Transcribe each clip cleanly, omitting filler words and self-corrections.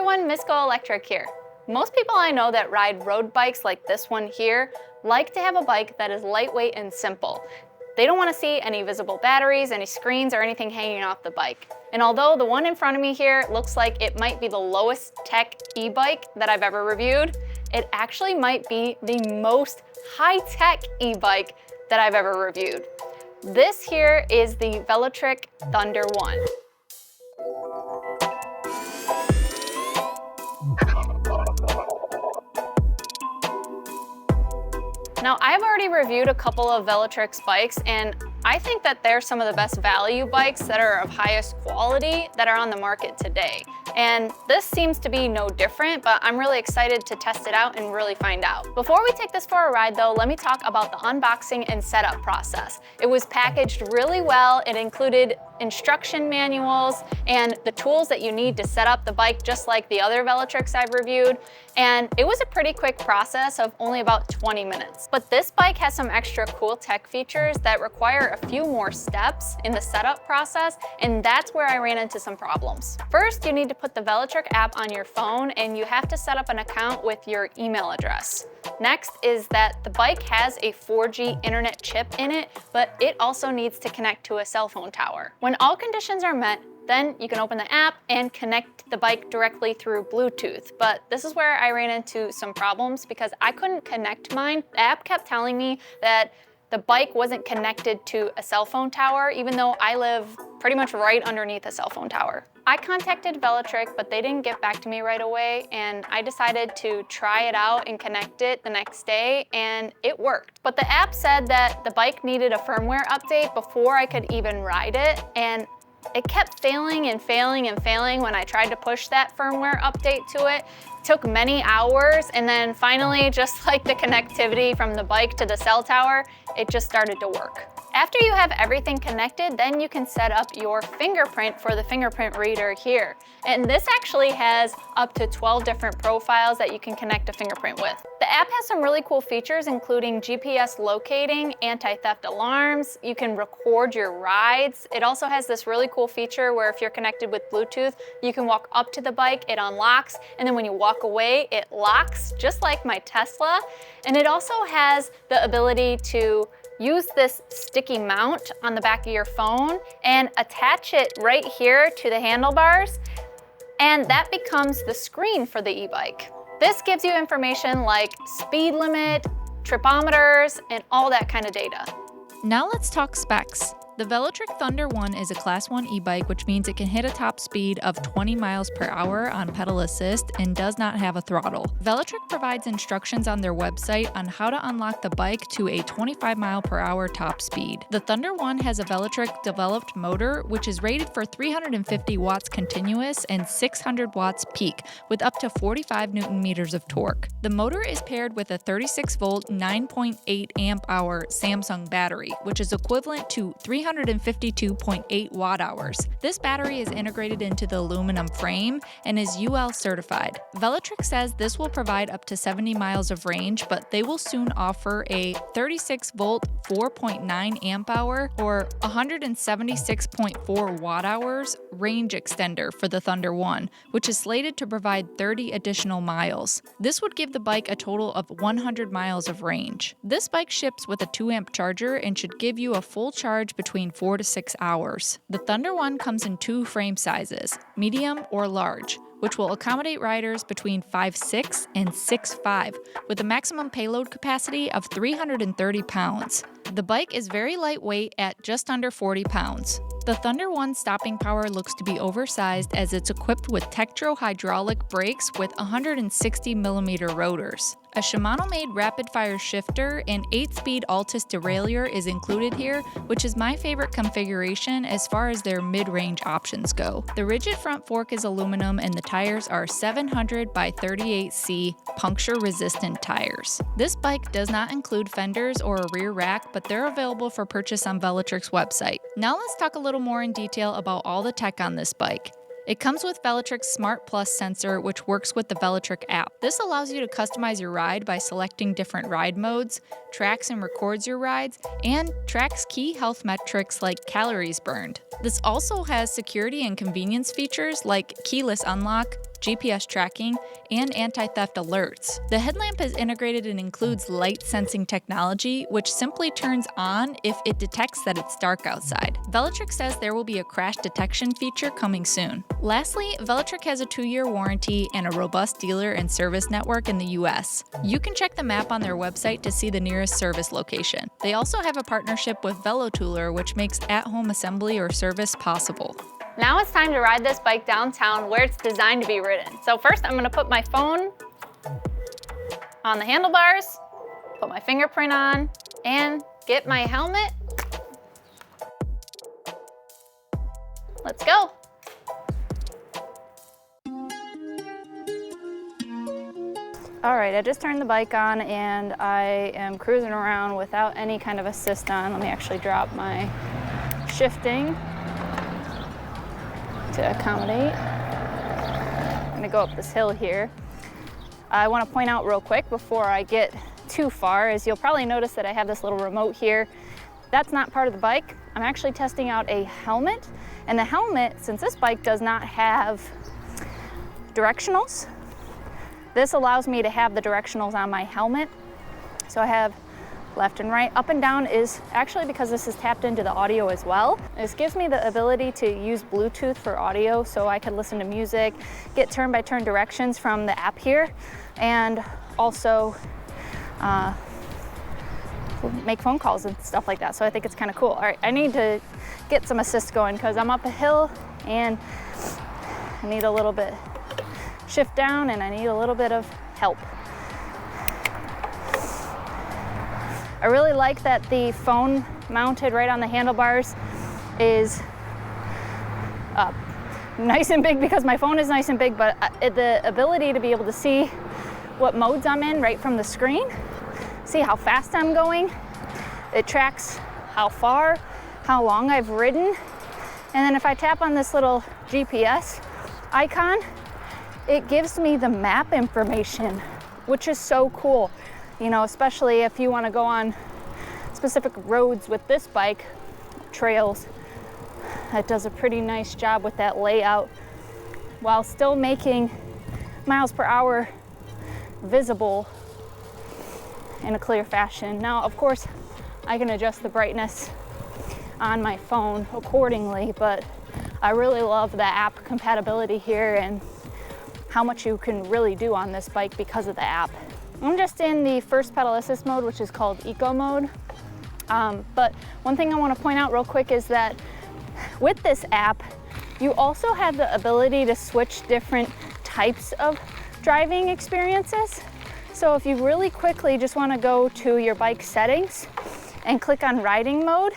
everyone, Miss GoElectric here. Most people I know that ride road bikes like this one here like to have a bike that is lightweight and simple. They don't want to see any visible batteries, any screens, or anything hanging off the bike. And although the one in front of me here looks like it might be the lowest tech e-bike that I've ever reviewed, it actually might be the most high-tech e-bike that I've ever reviewed. This here is the Velotric Thunder 1. Now, I've already reviewed a couple of Velotric's bikes, and I think that they're some of the best value bikes that are of highest quality that are on the market today. And this seems to be no different, but I'm really excited to test it out and really find out. Before we take this for a ride though, let me talk about the unboxing and setup process. It was packaged really well. It included instruction manuals and the tools that you need to set up the bike, just like the other Velotrics I've reviewed. And it was a pretty quick process of only about 20 minutes. But this bike has some extra cool tech features that require a few more steps in the setup process, and that's where I ran into some problems. First, you need to put the Velotric app on your phone, and you have to set up an account with your email address. Next is that the bike has a 4G internet chip in it, but it also needs to connect to a cell phone tower. When all conditions are met, then you can open the app and connect the bike directly through Bluetooth. But this is where I ran into some problems because I couldn't connect mine. The app kept telling me that the bike wasn't connected to a cell phone tower, even though I live pretty much right underneath a cell phone tower. I contacted Velotric, but they didn't get back to me right away, and I decided to try it out and connect it the next day, and it worked. But the app said that the bike needed a firmware update before I could even ride it, and it kept failing and failing and failing when I tried to push that firmware update to it. It took many hours, and then finally, just like the connectivity from the bike to the cell tower, it just started to work. After you have everything connected, then you can set up your fingerprint for the fingerprint reader here. And this actually has up to 12 different profiles that you can connect a fingerprint with. The app has some really cool features, including GPS locating, anti-theft alarms. You can record your rides. It also has this really cool feature where if you're connected with Bluetooth, you can walk up to the bike, it unlocks, and then when you walk away, it locks, just like my Tesla. And it also has the ability to use this sticky mount on the back of your phone and attach it right here to the handlebars, and that becomes the screen for the e-bike. This gives you information like speed limit, tripometers, and all that kind of data. Now let's talk specs. The Velotric Thunder 1 is a Class 1 e-bike, which means it can hit a top speed of 20 miles per hour on pedal assist and does not have a throttle. Velotric provides instructions on their website on how to unlock the bike to a 25 mile per hour top speed. The Thunder 1 has a Velotric developed motor, which is rated for 350 watts continuous and 600 watts peak, with up to 45 Newton meters of torque. The motor is paired with a 36 volt 9.8 amp hour Samsung battery, which is equivalent to 352.8 watt hours. This battery is integrated into the aluminum frame and is UL certified. Velotric says this will provide up to 70 miles of range, but they will soon offer a 36 volt 4.9 amp hour or 176.4 watt hours range extender for the Thunder 1, which is slated to provide 30 additional miles. This would give the bike a total of 100 miles of range. This bike ships with a 2 amp charger and should give you a full charge between 4 to 6 hours. The Thunder 1 comes in 2 frame sizes, medium or large, which will accommodate riders between 5'6" and 6'5", with a maximum payload capacity of 330 pounds. The bike is very lightweight at just under 40 pounds. The Thunder 1 stopping power looks to be oversized as it's equipped with Tektro hydraulic brakes with 160mm rotors. A Shimano-made rapid-fire shifter and 8-speed Altus derailleur is included here, which is my favorite configuration as far as their mid-range options go. The rigid front fork is aluminum and the tires are 700 by 38C puncture-resistant tires. This bike does not include fenders or a rear rack, but they're available for purchase on Velotric's website. Now let's talk a little more in detail about all the tech on this bike. It comes with Velotric's Smart Plus sensor, which works with the Velotric app. This allows you to customize your ride by selecting different ride modes, tracks and records your rides, and tracks key health metrics like calories burned. This also has security and convenience features like keyless unlock, GPS tracking, and anti-theft alerts. The headlamp is integrated and includes light sensing technology, which simply turns on if it detects that it's dark outside. Velotric says there will be a crash detection feature coming soon. Lastly, Velotric has a 2-year warranty and a robust dealer and service network in the US. You can check the map on their website to see the nearest service location. They also have a partnership with Velotooler, which makes at-home assembly or service possible. Now it's time to ride this bike downtown where it's designed to be ridden. So first I'm gonna put my phone on the handlebars, put my fingerprint on, and get my helmet. Let's go. All right, I just turned the bike on and I am cruising around without any kind of assist on. Let me actually drop my shifting to accommodate. I'm gonna go up this hill here. I wanna point out real quick before I get too far is you'll probably notice that I have this little remote here. That's not part of the bike. I'm actually testing out a helmet, and the helmet, since this bike does not have directionals, this allows me to have the directionals on my helmet. So I have left and right. Up and down is actually because this is tapped into the audio as well. This gives me the ability to use Bluetooth for audio, so I can listen to music, get turn-by-turn directions from the app here, and also make phone calls and stuff like that. So I think it's kind of cool. All right, I need to get some assist going because I'm up a hill and I need a little bit shift down and I need a little bit of help. I really like that the phone mounted right on the handlebars is nice and big because my phone is nice and big, but the ability to be able to see what modes I'm in right from the screen, see how fast I'm going. It tracks how far, how long I've ridden. And then if I tap on this little GPS icon, it gives me the map information, which is so cool. You know, especially if you want to go on specific roads with this bike, trails. It does a pretty nice job with that layout while still making miles per hour visible in a clear fashion. Now, of course, I can adjust the brightness on my phone accordingly, but I really love the app compatibility here and how much you can really do on this bike because of the app. I'm just in the first pedal assist mode, which is called eco mode. But one thing I want to point out real quick is that with this app, you also have the ability to switch different types of driving experiences. So if you really quickly just want to go to your bike settings and click on riding mode,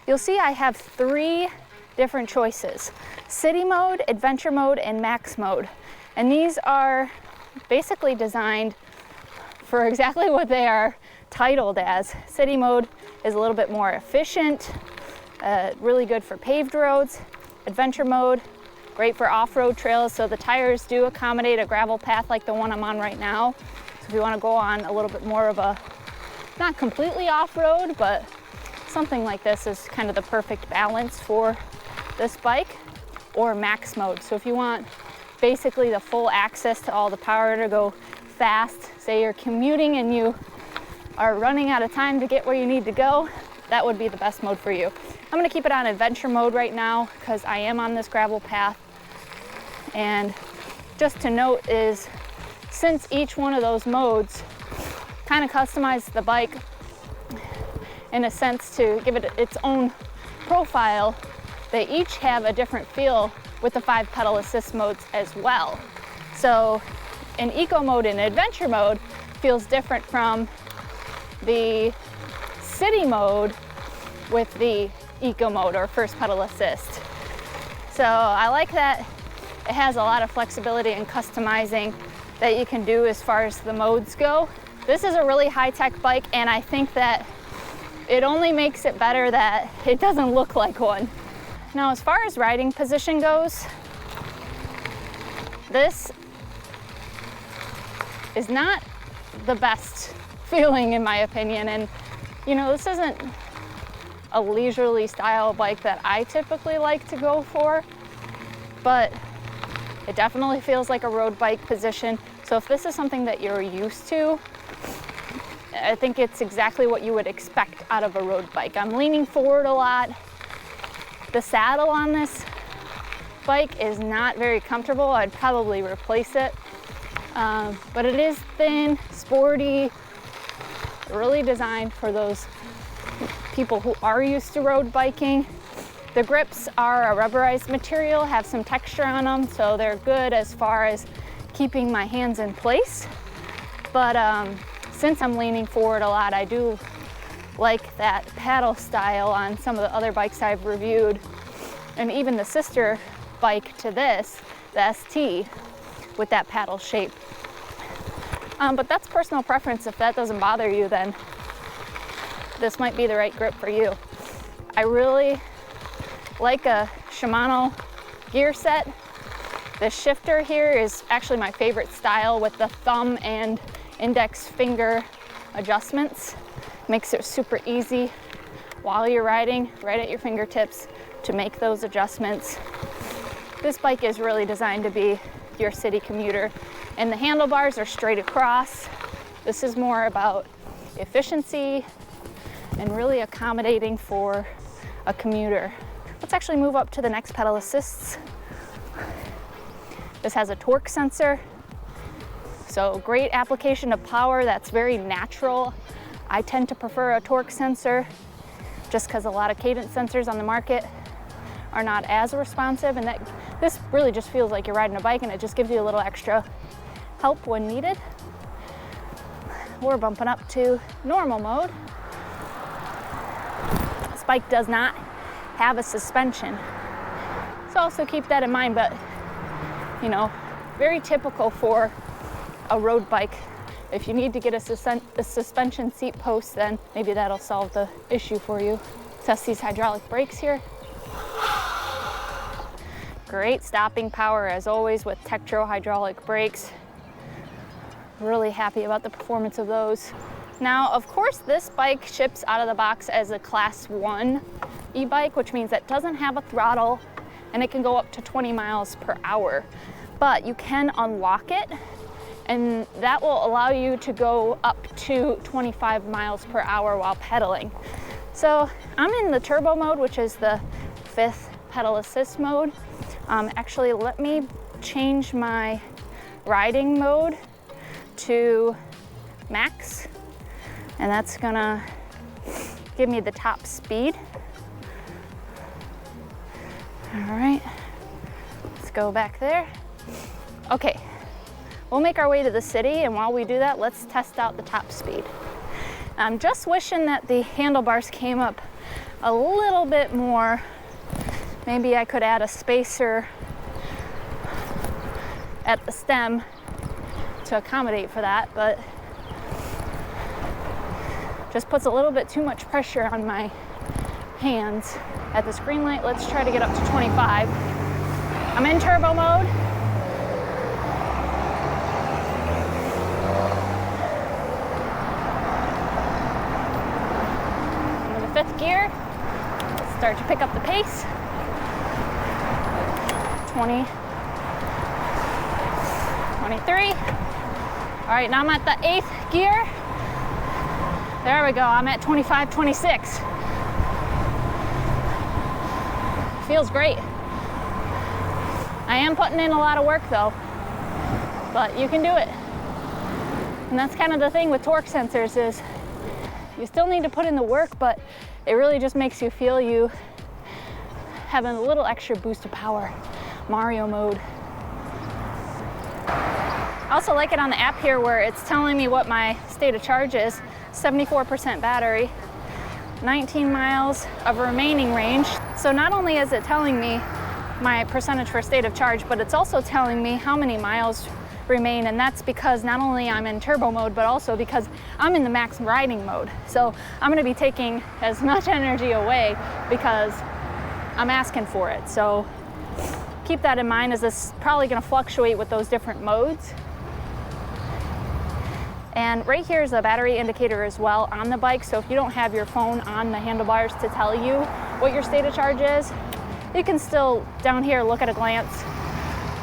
you'll see I have 3 different choices: city mode, adventure mode, and max mode. And these are basically designed for exactly what they are titled as. City mode is a little bit more efficient, really good for paved roads. Adventure mode, great for off-road trails, so the tires do accommodate a gravel path like the one I'm on right now. So if you want to go on a little bit more of a, not completely off-road, but something like this is kind of the perfect balance for this bike. Or max mode, so if you want basically the full access to all the power to go fast, say you're commuting and you are running out of time to get where you need to go, that would be the best mode for you. I'm going to keep it on adventure mode right now because I am on this gravel path. And just to note is, since each one of those modes kind of customize the bike in a sense to give it its own profile, they each have a different feel with the 5 pedal assist modes as well. So in eco mode and adventure mode feels different from the city mode with the eco mode or first pedal assist. So I like that it has a lot of flexibility and customizing that you can do as far as the modes go. This is a really high-tech bike, and I think that it only makes it better that it doesn't look like one. Now, as far as riding position goes, this is not the best feeling in my opinion. And you know, this isn't a leisurely style bike that I typically like to go for, but It definitely feels like a road bike position. So if this is something that you're used to, I think it's exactly what you would expect out of a road bike. I'm leaning forward a lot. The saddle on this bike is not very comfortable. I'd probably replace it. But it is thin, sporty, really designed for those people who are used to road biking. The grips are a rubberized material, have some texture on them, so they're good as far as keeping my hands in place. But since I'm leaning forward a lot, I do like that paddle style on some of the other bikes I've reviewed, and even the sister bike to this, the ST, with that paddle shape. But that's personal preference. If that doesn't bother you, then this might be the right grip for you. I really like a Shimano gear set. The shifter here is actually my favorite style, with the thumb and index finger adjustments. Makes it super easy while you're riding, right at your fingertips, to make those adjustments. This bike is really designed to be your city commuter, and the handlebars are straight across. This is more about efficiency and really accommodating for a commuter. Let's actually move up to the next pedal assists. This has a torque sensor, so great application of power that's very natural. I tend to prefer a torque sensor just because a lot of cadence sensors on the market are not as responsive, and this really just feels like you're riding a bike, and it just gives you a little extra help when needed. We're bumping up to normal mode. This bike does not have a suspension, so also keep that in mind, but you know, very typical for a road bike. If you need to get a suspension seat post, then maybe that'll solve the issue for you. Test these hydraulic brakes here. Great stopping power as always with Tektro hydraulic brakes. Really happy about the performance of those. Now, of course, this bike ships out of the box as a Class 1 e-bike, which means it doesn't have a throttle and it can go up to 20 miles per hour. But you can unlock it, and that will allow you to go up to 25 miles per hour while pedaling. So I'm in the turbo mode, which is the 5th pedal assist mode. Actually, let me change my riding mode to max, and that's gonna give me the top speed. All right, let's go back there. Okay, we'll make our way to the city, and while we do that, let's test out the top speed. I'm just wishing that the handlebars came up a little bit more. Maybe I could add a spacer at the stem to accommodate for that, but just puts a little bit too much pressure on my hands. At this green light, let's try to get up to 25. I'm in turbo mode. I'm in the 5th gear. Let's start to pick up the pace. 20, 23. All right, now I'm at the 8th gear. There we go, I'm at 25, 26. Feels great. I am putting in a lot of work though, but you can do it. And that's kind of the thing with torque sensors, is you still need to put in the work, but it really just makes you feel you having a little extra boost of power. Mario mode. I also like it on the app here where it's telling me what my state of charge is. 74% battery, 19 miles of remaining range. So not only is it telling me my percentage for state of charge, but it's also telling me how many miles remain, and that's because not only I'm in turbo mode, but also because I'm in the max riding mode. So I'm gonna be taking as much energy away because I'm asking for it. So keep that in mind, as this is probably gonna fluctuate with those different modes. And right here is a battery indicator as well on the bike, so if you don't have your phone on the handlebars to tell you what your state of charge is, you can still, down here, look at a glance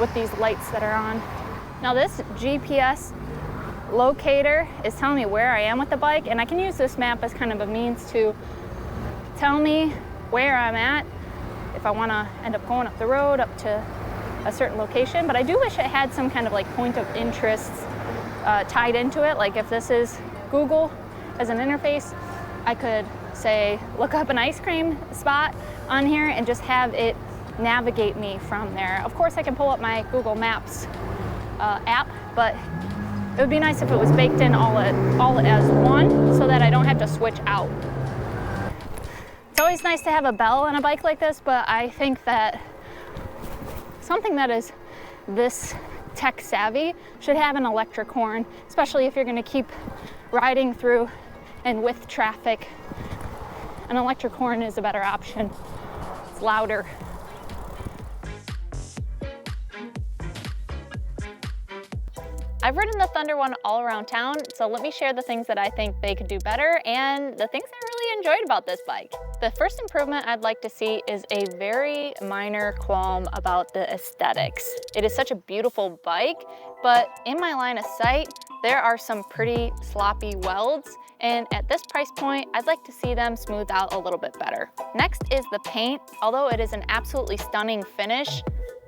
with these lights that are on. Now this GPS locator is telling me where I am with the bike, and I can use this map as kind of a means to tell me where I'm at if I want to end up going up the road up to a certain location. But I do wish it had some kind of like point of interest tied into it. Like if this is Google as an interface, I could say look up an ice cream spot on here and just have it navigate me from there. Of course I can pull up my Google Maps app, but it would be nice if it was baked in all as one so that I don't have to switch out. It's always nice to have a bell on a bike like this, but I think that something that is this tech savvy should have an electric horn, especially if you're going to keep riding through and with traffic. An electric horn is a better option. It's louder. I've ridden the Thunder One all around town, so let me share the things that I think they could do better and the things I really enjoyed about this bike. The first improvement I'd like to see is a very minor qualm about the aesthetics. It is such a beautiful bike, but in my line of sight, there are some pretty sloppy welds, and at this price point, I'd like to see them smooth out a little bit better. Next is the paint. Although it is an absolutely stunning finish,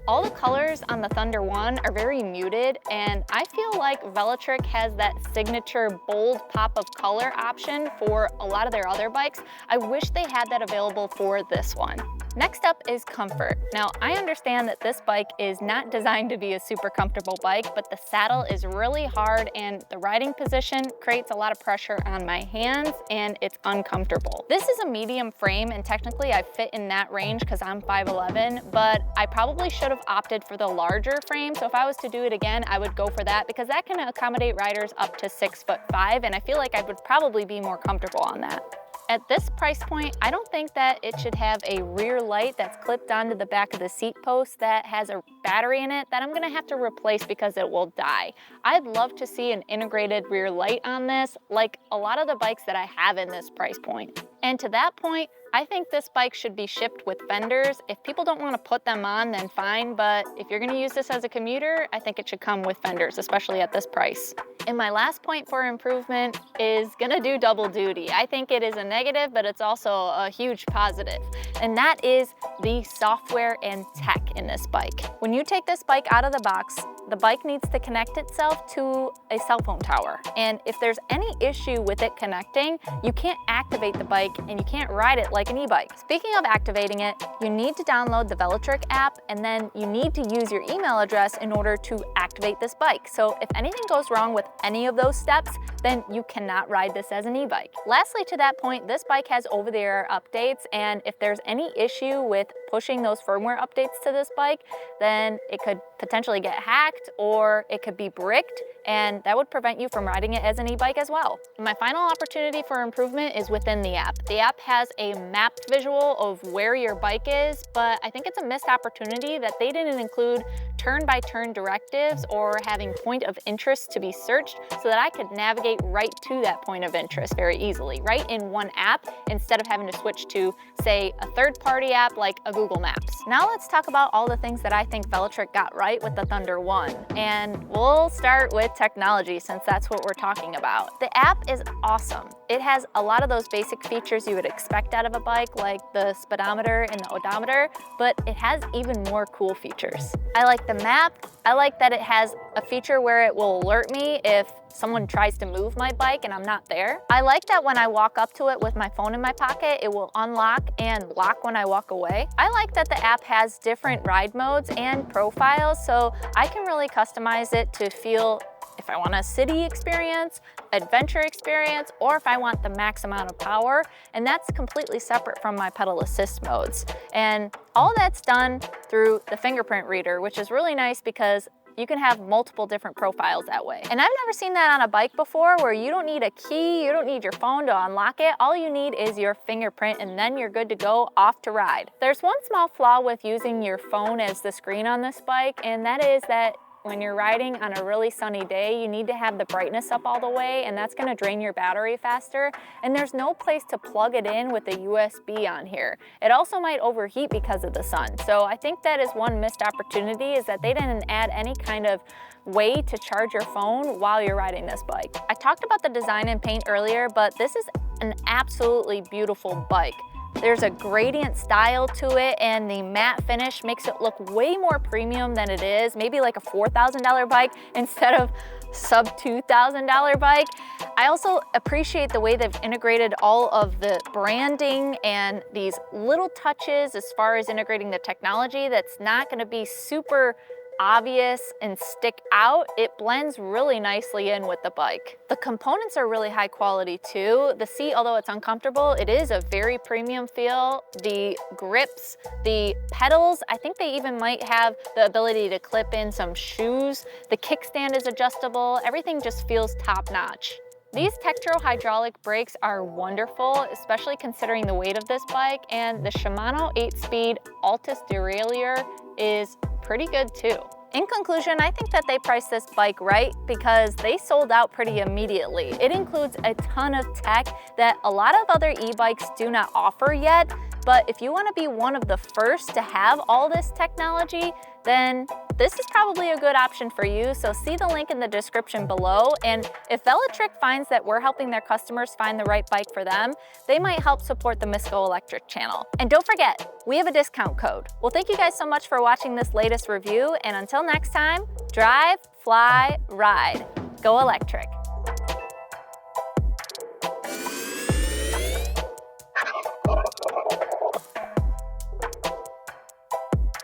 all the colors on the Thunder One are very muted, and I feel like Velotric has that signature bold pop of color option for a lot of their other bikes. I wish they had that available for this one. Next up is comfort. Now, I understand that this bike is not designed to be a super comfortable bike, but the saddle is really hard and the riding position creates a lot of pressure on my hands and it's uncomfortable. This is a medium frame and technically I fit in that range because I'm 5'11", but I probably should have opted for the larger frame. So if I was to do it again, I would go for that because that can accommodate riders up to 6'5", and I feel like I would probably be more comfortable on that. At this price point, I don't think that it should have a rear light that's clipped onto the back of the seat post that has a battery in it that I'm gonna have to replace because it will die. I'd love to see an integrated rear light on this, like a lot of the bikes that I have in this price point. And to that point, I think this bike should be shipped with fenders. If people don't want to put them on, then fine, but if you're going to use this as a commuter, I think it should come with fenders, especially at this price. And my last point for improvement is going to do double duty. I think it is a negative, but it's also a huge positive, and that is the software and tech in this bike. When you take this bike out of the box, the bike needs to connect itself to a cell phone tower. And if there's any issue with it connecting, you can't activate the bike and you can't ride it like an e-bike. Speaking of activating it, you need to download the Velotric app and then you need to use your email address in order to activate this bike. So if anything goes wrong with any of those steps, then you cannot ride this as an e-bike. Lastly, to that point, this bike has over-the-air updates, and if there's any issue with pushing those firmware updates to this bike, then it could potentially get hacked or it could be bricked, and that would prevent you from riding it as an e-bike as well. My final opportunity for improvement is within the app. The app has a mapped visual of where your bike is, but I think it's a missed opportunity that they didn't include turn-by-turn directives or having point of interest to be searched so that I could navigate right to that point of interest very easily, right in one app, instead of having to switch to, say, a third-party app like a Google Maps. Now let's talk about all the things that I think Velotric got right with the Thunder One. And we'll start with technology since that's what we're talking about. The app is awesome. It has a lot of those basic features you would expect out of a bike, like the speedometer and the odometer, but it has even more cool features. I like the map. I like that it has a feature where it will alert me if someone tries to move my bike and I'm not there. I like that when I walk up to it with my phone in my pocket, it will unlock and lock when I walk away. I like that the app has different ride modes and profiles, so I can really customize it to feel if I want a city experience, adventure experience, or if I want the max amount of power, and that's completely separate from my pedal assist modes. And all that's done through the fingerprint reader, which is really nice because you can have multiple different profiles that way. And I've never seen that on a bike before, where you don't need a key, you don't need your phone to unlock it. All you need is your fingerprint and then you're good to go off to ride. There's one small flaw with using your phone as the screen on this bike, and that is that when you're riding on a really sunny day, you need to have the brightness up all the way, and that's gonna drain your battery faster. And there's no place to plug it in with a USB on here. It also might overheat because of the sun. So I think that is one missed opportunity, is that they didn't add any kind of way to charge your phone while you're riding this bike. I talked about the design and paint earlier, but this is an absolutely beautiful bike. There's a gradient style to it, and the matte finish makes it look way more premium than it is, maybe like a $4,000 bike instead of sub $2,000 bike. I also appreciate the way they've integrated all of the branding and these little touches as far as integrating the technology that's not gonna be super obvious and stick out. It blends really nicely in with the bike. The components are really high quality too. The seat, although it's uncomfortable, it is a very premium feel. The grips, the pedals, I think they even might have the ability to clip in some shoes. The kickstand is adjustable. Everything just feels top notch. These Tektro hydraulic brakes are wonderful, especially considering the weight of this bike, and the Shimano 8-speed Altus derailleur is pretty good too. In conclusion, I think that they priced this bike right because they sold out pretty immediately. It includes a ton of tech that a lot of other e-bikes do not offer yet, but if you want to be one of the first to have all this technology, then this is probably a good option for you. So see the link in the description below. And if Velotric finds that we're helping their customers find the right bike for them, they might help support the Miss GoElectric channel. And don't forget, we have a discount code. Well, thank you guys so much for watching this latest review. And until next time, drive, fly, ride. Go electric.